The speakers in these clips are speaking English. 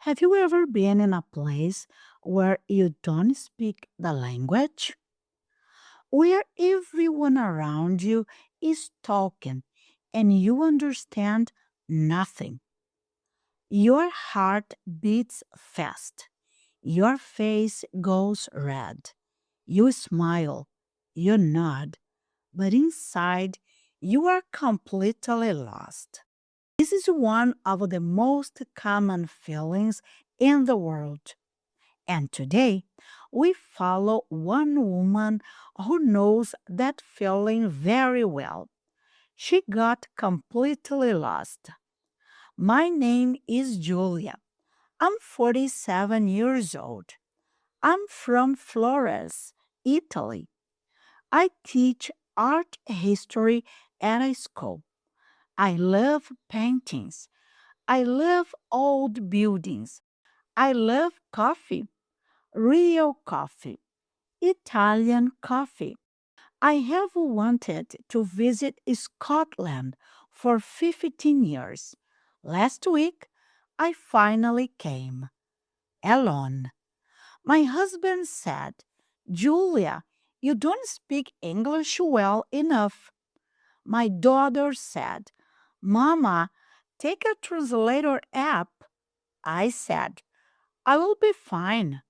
Have you ever been in a place where you don't speak the language? Where everyone around you is talking and you understand nothing. Your heart beats fast. Your face goes red. You smile. You nod. But inside, you are completely lost. This is one of the most common feelings in the world. And today, we follow one woman who knows that feeling very well. She got completely lost. My name is Giulia. I'm 47 years old. I'm from Florence, Italy. I teach art history at a school. I love paintings. I love old buildings. I love coffee, real coffee, Italian coffee. I have wanted to visit Scotland for 15 years. Last week, I finally came alone. My husband said, Julia, you don't speak English well enough. My daughter said, Mama, take a translator app. I said, I will be fine.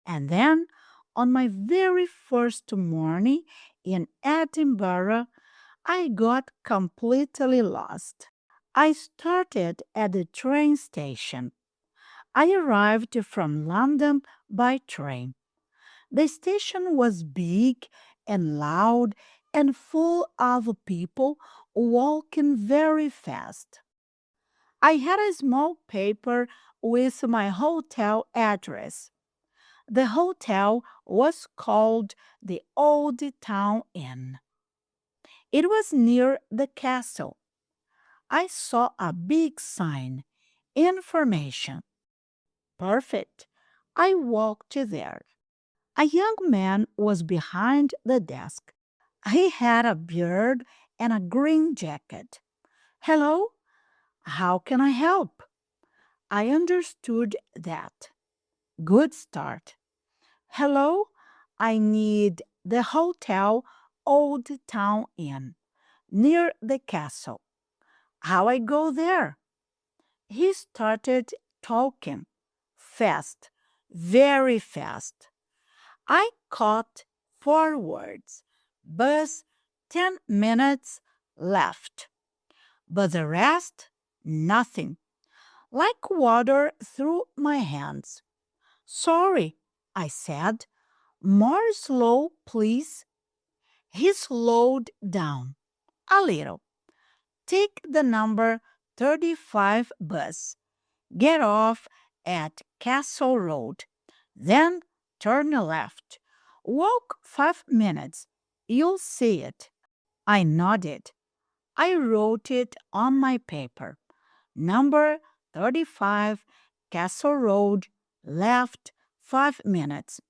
And then, on my very first morning in Edinburgh, I got completely lost. I started at the train station. I arrived from London by train. The station was big and loud and full of people walking very fast. I had a small paper with my hotel address. The hotel was called the Old Town Inn. It was near the castle. I saw a big sign, information. Perfect. I walked there. A young man was behind the desk. He had a beard and a green jacket. Hello, how can I help? I understood that. Good start. Hello, I need the hotel Old Town Inn near the castle. How I go there? He started talking fast, very fast. I caught 4 words. Bus 10 minutes left. But the rest, nothing. Like water through my hands. Sorry, I said. More slow, please. He slowed down a little. Take the number 35 bus. Get off at Castle Road. Then turn left. Walk 5 minutes. You'll see it. I nodded. I wrote it on my paper. Number 35, Castle Road, left 5 minutes.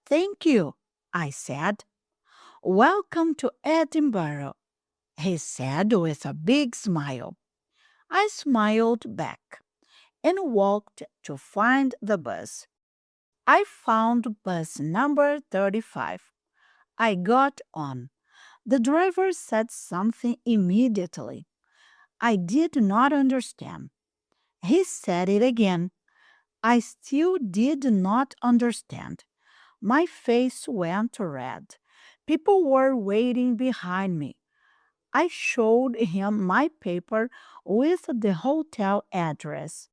Thank you, I said. Welcome to Edinburgh, he said with a big smile. I smiled back and walked to find the bus. I found bus number 35. I got on. The driver said something immediately. I did not understand. He said it again. I still did not understand. My face went red. People were waiting behind me. I showed him my paper with the hotel address.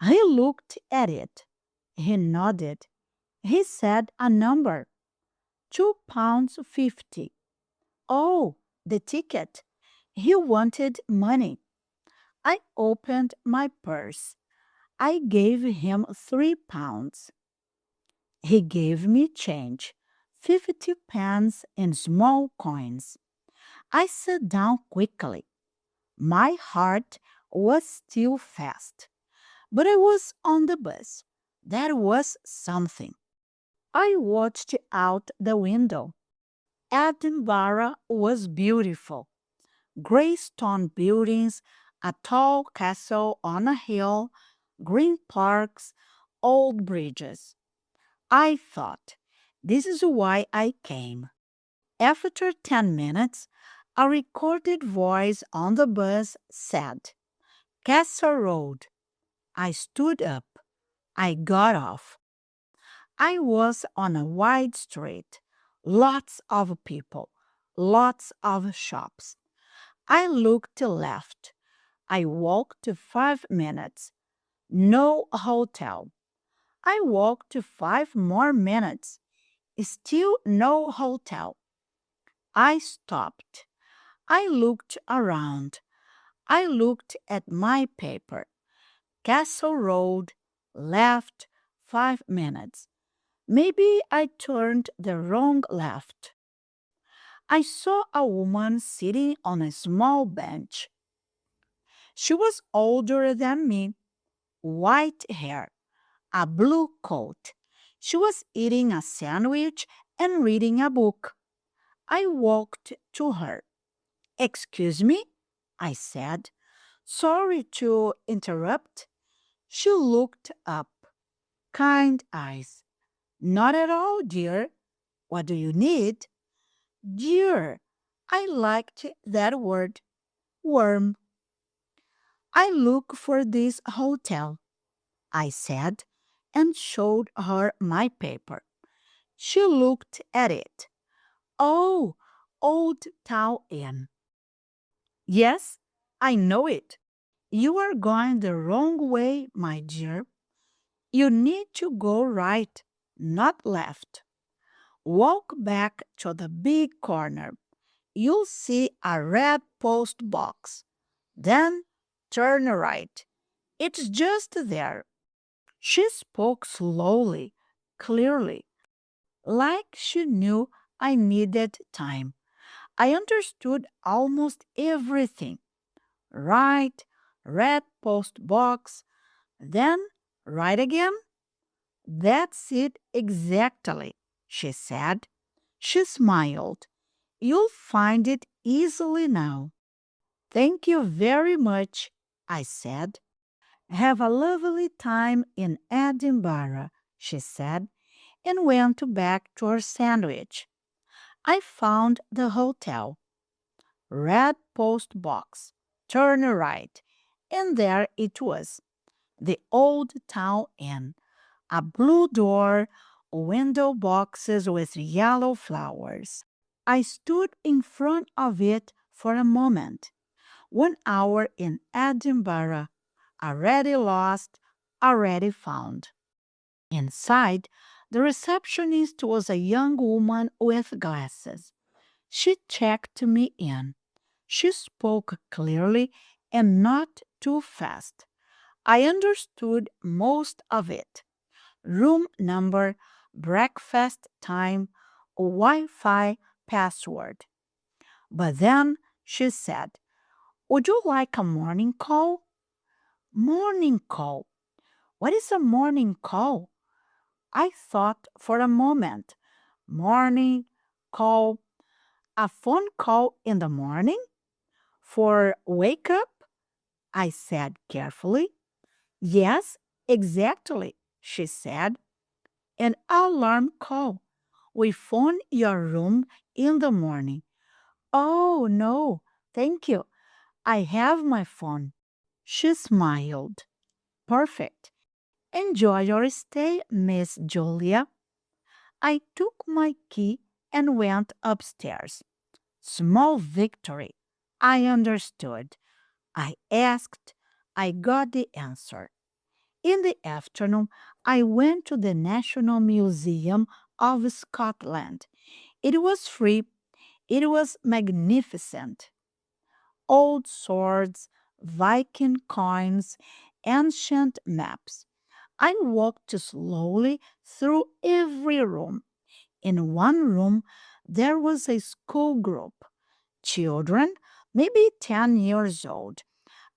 He looked at it. He nodded. He said a number, £2.50. Oh, the ticket. He wanted money. I opened my purse. I gave him £3. He gave me change, 50 pence in small coins. I sat down quickly. My heart was still fast, but I was on the bus. That was something. I watched out the window. Edinburgh was beautiful. Grey stone buildings, a tall castle on a hill, green parks, old bridges. I thought, this is why I came. After 10 minutes, a recorded voice on the bus said, Castle Road. I stood up. I got off. I was on a wide street, lots of people, lots of shops. I looked left. I walked 5 minutes. No hotel. I walked 5 more minutes. Still no hotel. I stopped. I looked around. I looked at my paper. Castle Road, left, 5 minutes. Maybe I turned the wrong left. I saw a woman sitting on a small bench. She was older than me, white hair, a blue coat. She was eating a sandwich and reading a book. I walked to her. Excuse me, I said. Sorry to interrupt. She looked up. Kind eyes. Not at all, dear. What do you need? Dear. I liked that word. Warm. I look for this hotel, I said, and showed her my paper. She looked at it. Oh, Old Town Inn. Yes, I know it. You are going the wrong way, my dear. You need to go right, not left. Walk back to the big corner. You'll see a red post box. Then turn right. It's just there. She spoke slowly, clearly, like she knew I needed time. I understood almost everything. Right, red post box, then right again. That's it exactly, she said. She smiled. You'll find it easily now. Thank you very much, I said. Have a lovely time in Edinburgh, she said, and went back to her sandwich. I found the hotel. Red post box. Turn right. And there it was. The Old Town Inn. A blue door, window boxes with yellow flowers. I stood in front of it for a moment. 1 hour in Edinburgh. Already lost, already found. Inside, the receptionist was a young woman with glasses. She checked me in. She spoke clearly and not too fast. I understood most of it. Room number, breakfast time, Wi-Fi password. But then she said, would you like a morning call? Morning call. What is a morning call? I thought for a moment. Morning call. A phone call in the morning? For wake up? I said carefully. Yes, exactly, she said. An alarm call. We phone your room in the morning. Oh, no, thank you. I have my phone. She smiled. Perfect. Enjoy your stay, Miss Giulia. I took my key and went upstairs. Small victory. I understood. I asked. I got the answer. In the afternoon, I went to the National Museum of Scotland. It was free. It was magnificent. Old swords, Viking coins, ancient maps. I walked slowly through every room. In one room, there was a school group. Children, maybe 10 years old.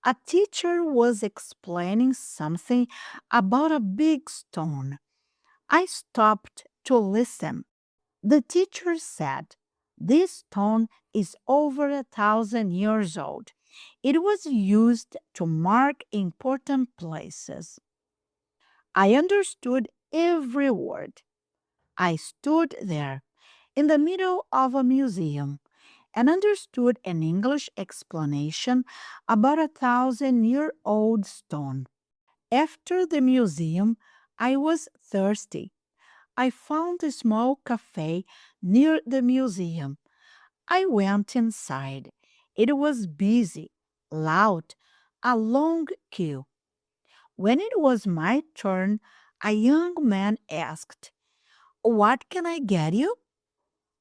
A teacher was explaining something about a big stone. I stopped to listen. The teacher said, this stone is over 1,000 years old. It was used to mark important places. I understood every word. I stood there in the middle of a museum and understood an English explanation about 1,000-year-old stone. After the museum, I was thirsty. I found a small cafe near the museum. I went inside. It was busy, loud, a long queue. When it was my turn, a young man asked, "What can I get you?"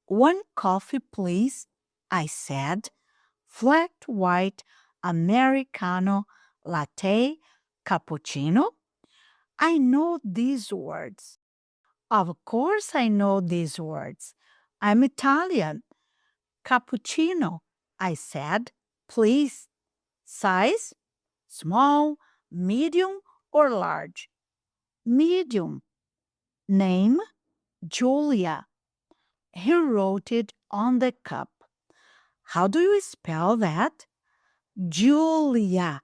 "One coffee, please," I said. "Flat white, Americano, latte, cappuccino?" I know these words. Of course, I know these words. I'm Italian. "Cappuccino," I said. "Please." "Size? Small, medium, or large?" "Medium." "Name?" "Giulia." He wrote it on the cup. "How do you spell that?" "Giulia,"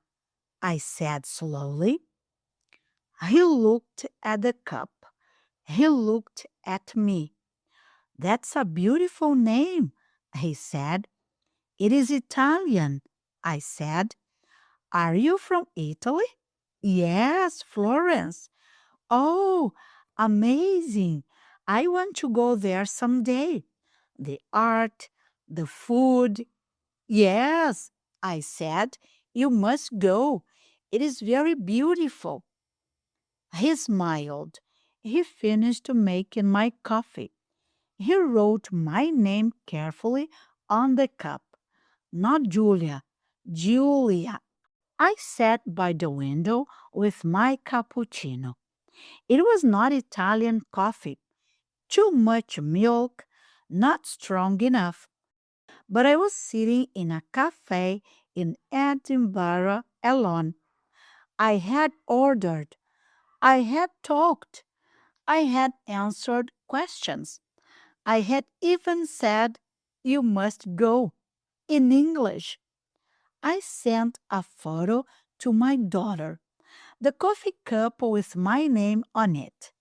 I said slowly. He looked at the cup. He looked at me. "That's a beautiful name," he said. "It is Italian," I said. "Are you from Italy?" "Yes, Florence." "Oh, amazing. I want to go there someday. The art, the food." "Yes," I said. "You must go. It is very beautiful." He smiled. He finished making my coffee. He wrote my name carefully on the cup. Not Giulia, Giulia. I sat by the window with my cappuccino. It was not Italian coffee. Too much milk, not strong enough. But I was sitting in a cafe in Edinburgh alone. I had ordered. I had talked. I had answered questions. I had even said, "You must go," in English. I sent a photo to my daughter, the coffee cup with my name on it.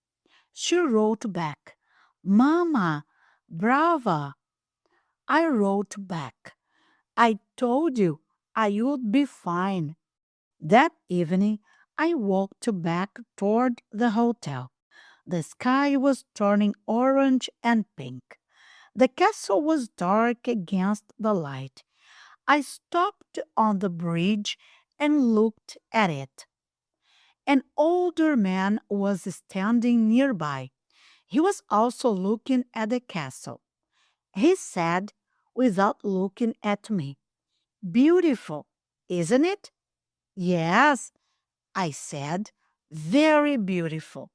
She wrote back, "Mama, brava." I wrote back, "I told you I would be fine." That evening, I walked back toward the hotel. The sky was turning orange and pink. The castle was dark against the light. I stopped on the bridge and looked at it. An older man was standing nearby. He was also looking at the castle. He said, without looking at me, "Beautiful, isn't it?" "Yes," I said, "very beautiful."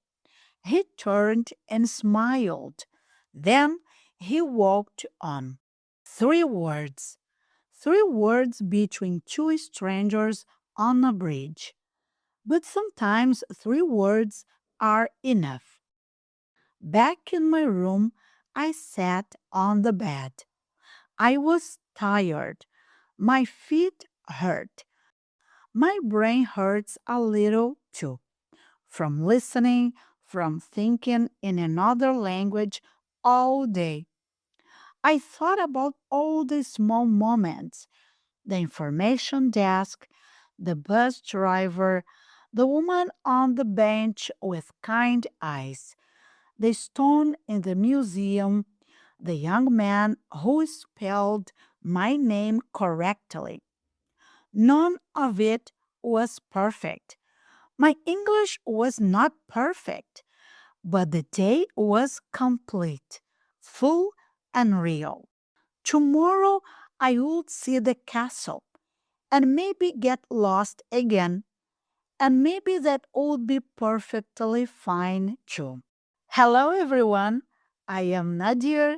He turned and smiled. Then he walked on. Three words. Three words between two strangers on a bridge. But sometimes three words are enough. Back in my room, I sat on the bed. I was tired. My feet hurt. My brain hurts a little too, from listening, from thinking in another language all day. I thought about all the small moments: the information desk, the bus driver, the woman on the bench with kind eyes, the stone in the museum, the young man who spelled my name correctly. None of it was perfect. My English was not perfect, but the day was complete, full, and real. Tomorrow I would see the castle and maybe get lost again, and maybe that would be perfectly fine too. Hello, everyone. I am Nadir.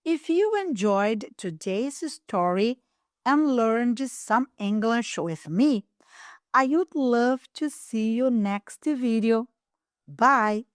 If you enjoyed today's story and learned some English with me, I would love to see you next video. Bye.